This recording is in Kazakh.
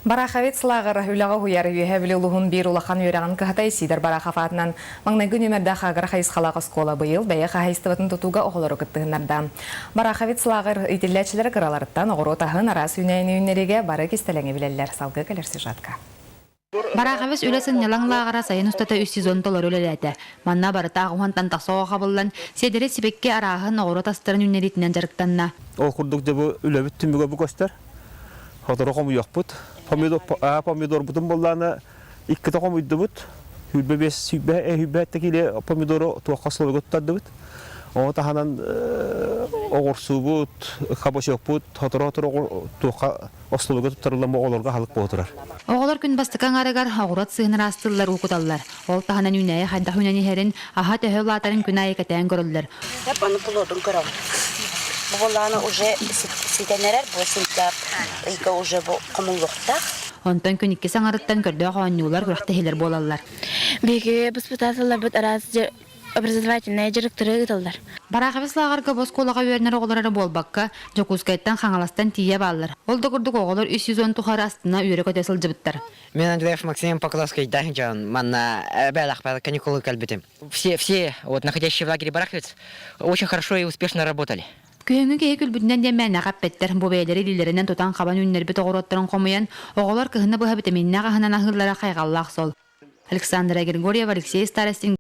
Барахавит слагыр үліға хуяры үйе білілуғын бір улахан үйраған кіғатай сидір барахафатынан маңнайгы нөмерді қағыр қайыз қалақ скола бұйыл бәйі қағайыстыватын тұтуға оғылары күттігінарда. Барахавит слагыр үйтілләтшілер қыраларыттан оғыру тағын арас үйнәйін үйнеріге бары кестелеңі білелер салғы кәлерсі жатқа. Барахавис үлесін ялаңлағыра сайын ұстата үс сезон толар өлеләді. Манна барыта ағуантан тақсоға қабылдан седері сипекке арағын оғыру тастырын үнеритінен жарықтанна. Ол құрдық дебі үләбіт түмігі бұ көстер. Хотыры қомы yoq бұд. Помидор бұтын болданы иккіті қомы үйді бұд. Хүлбәтті келе помидоры туаққа сұлы көттарды бұд. Оны тағанан оғырсу бұд, қабашық бұд. Хотыры туаққа ослы көттарылан оғыларға халық бұғытырар. Оғылар күн бастықан арығар оғырат сығыныр астылар ұқыталар. Ол тағанан үнәйі қайдақ үнәні хәрін аға төхі латарын күн айы кәтәйін көрілдер. Бұғыланы уже сетенерер, бұл сентябрьге уже құмыллықтақ. Онтан күн икки саңарыттан көрді оғаннулар күріқтігілер болалар. Беге бұспытатылар бұд араз образовательная директоры ғытылдар. Барахавис лағарға бос қолаға өрінер оғылары болбаққа жокускайттан қаңаластан тие балылар. Ол дұғырдық оғылар 310 тұқары астына үйрі көтесіл жібіттір. Мен Андреев Максим Покловский, Дахинджан, манна бәлақ каникулы кәлбетім. Все находящие в лагере Барахавиц очень хорошо и успешно работали. Күйіңі кейі күлбүтінен демәне қаппеттер, бұл бәйлері лилерінен тұтан қабан үннер біті оғыроттырын қомыян, оғылар күйіні бұға бітімінне қағынан ағылара қайғаллақ сол. Александра Григорьева, Алексей Старостин.